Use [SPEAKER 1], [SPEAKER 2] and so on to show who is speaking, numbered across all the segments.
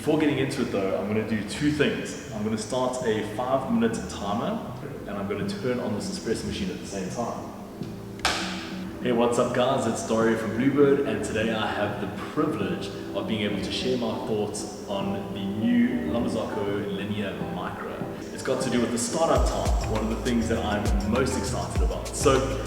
[SPEAKER 1] Before getting into it though, I'm going to do two things. I'm going to start a 5-minute timer and I'm going to turn on this espresso machine at the same time. Hey, what's up guys, it's Dario from Bluebird, and today I have the privilege of being able to share my thoughts on the new Marzocco Linea Micra. It's got to do with the startup time, one of the things that I'm most excited about. So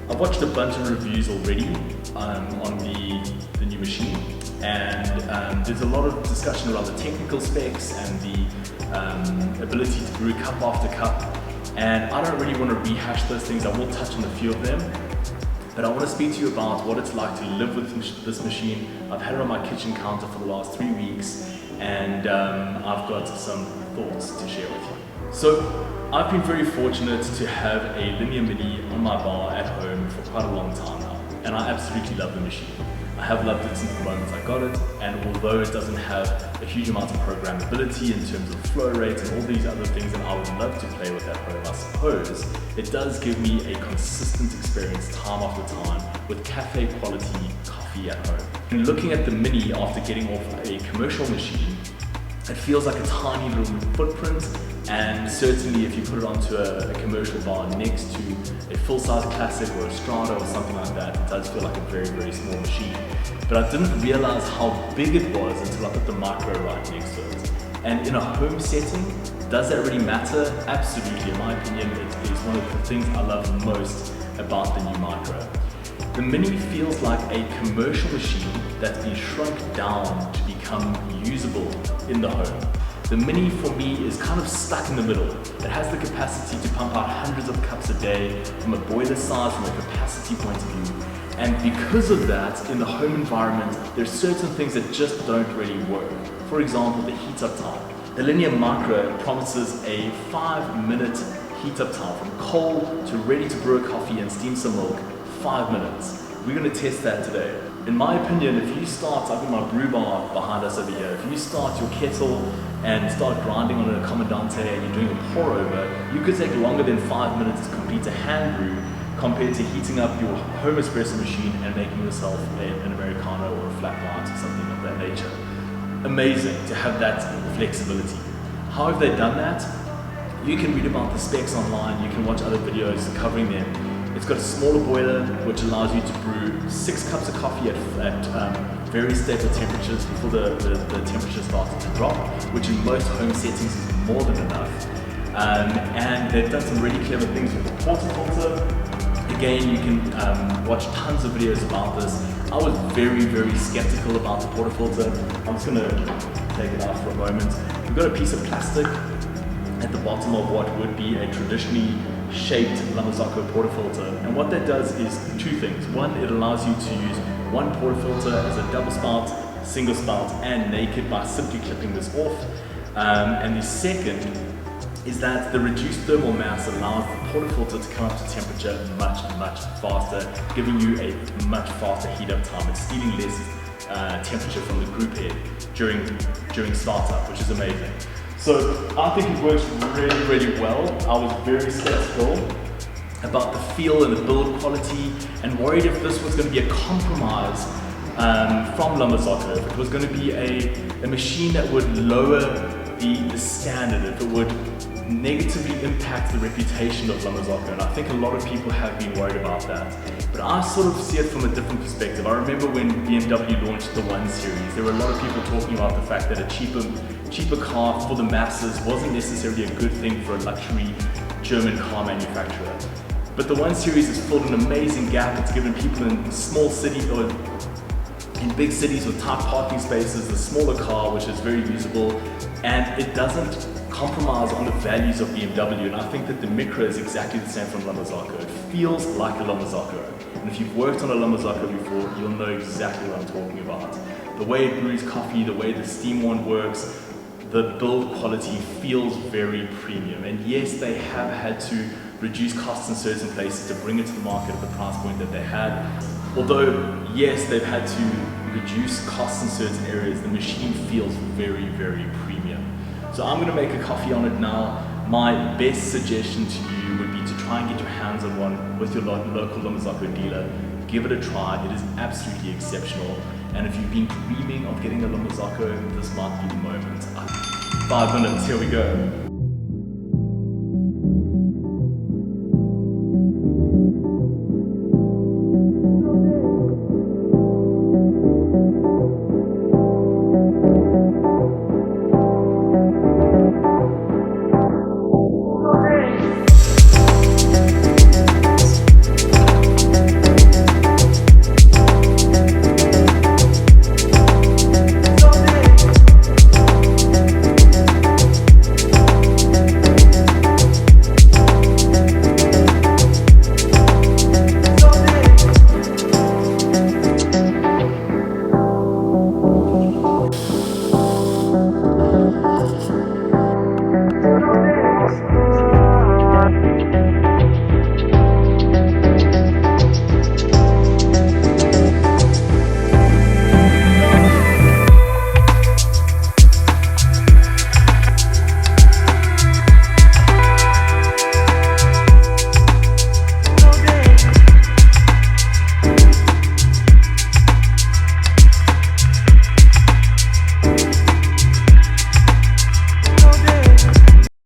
[SPEAKER 1] I've watched a bunch of reviews already on the new machine, and there's a lot of discussion around the technical specs and the ability to brew cup after cup, and I don't really want to rehash those things. I will touch on a few of them, but I want to speak to you about what it's like to live with this machine. I've had it on my kitchen counter for the last 3 weeks, and I've got some thoughts to share with you. So I've been very fortunate to have a Linea Mini on my bar at home for quite a long time now, and I absolutely love the machine. I have loved it since the moment I got it, and although it doesn't have a huge amount of programmability in terms of flow rate and all these other things that I would love to play with at home, I suppose, it does give me a consistent experience time after time with cafe quality coffee at home. And looking at the Mini after getting off a commercial machine, it feels like a tiny little footprint, and certainly if you put it onto a commercial bar next to a full-size classic or a Strata or something like that, it does feel like a very, very small machine. But I didn't realize how big it was until I put the Micro right next to it. And in a home setting, does that really matter? Absolutely. In my opinion, it is one of the things I love most about the new Micro. The Mini feels like a commercial machine that's been shrunk down to become usable in the home. The Mini for me is kind of stuck in the middle. It has the capacity to pump out hundreds of cups a day from a boiler size, from a capacity point of view. And because of that, in the home environment, there's certain things that just don't really work. For example, the heat up time. The Linea Micra promises a 5-minute heat up time from cold to ready to brew a coffee and steam some milk, 5 minutes. We're going to test that today. In my opinion, if you start, I've got my brew bar behind us over here, if you start your kettle and start grinding on a Comandante and you're doing a pour over, you could take longer than 5 minutes to complete a hand brew compared to heating up your home espresso machine and making yourself an Americano or a flat white or something of that nature. Amazing to have that flexibility. How have they done that? You can read about the specs online, you can watch other videos covering them. It's got a smaller boiler which allows you to brew 6 cups of coffee at very stable temperatures before the temperature starts to drop, which in most home settings is more than enough. And they've done some really clever things with the portafilter. Again, you can watch tons of videos about this. I was very, very skeptical about the portafilter. I'm just going to take it out for a moment. We've got a piece of plastic at the bottom of what would be a traditionally shaped Marzocco portafilter, and what that does is 2 things. One, it allows you to use one portafilter as a double spout, single spout, and naked by simply clipping this off. And the second is that the reduced thermal mass allows the portafilter to come up to temperature much faster, giving you a much faster heat up time and stealing less temperature from the group head during startup, which is amazing. So I think it works really, really well. I was very skeptical about the feel and the build quality and worried if this was going to be a compromise from Marzocco, if it was going to be a machine that would lower the standard, if it would negatively impact the reputation of Marzocco, and I think a lot of people have been worried about that. But I sort of see it from a different perspective. I remember when BMW launched the 1 Series, there were a lot of people talking about the fact that a cheaper car for the masses wasn't necessarily a good thing for a luxury German car manufacturer. But the 1 Series has filled an amazing gap. It's given people in small cities or in big cities with tight parking spaces a smaller car which is very usable, and it doesn't compromise on the values of BMW, and I think that the Micra is exactly the same from Marzocco. It feels like a Marzocco, and if you've worked on a Marzocco before, you'll know exactly what I'm talking about. The way it brews coffee, the way the steam wand works, the build quality feels very premium, and yes, they have had to reduce costs in certain places to bring it to the market at the price point that they had. Although, yes, they've had to reduce costs in certain areas, the machine feels very, very premium. So I'm going to make a coffee on it now. My best suggestion to you would be to try and get your hands on one with your local Marzocco dealer. Give it a try. It is absolutely exceptional. And if you've been dreaming of getting a Marzocco, this might be the moment. 5 minutes, here we go.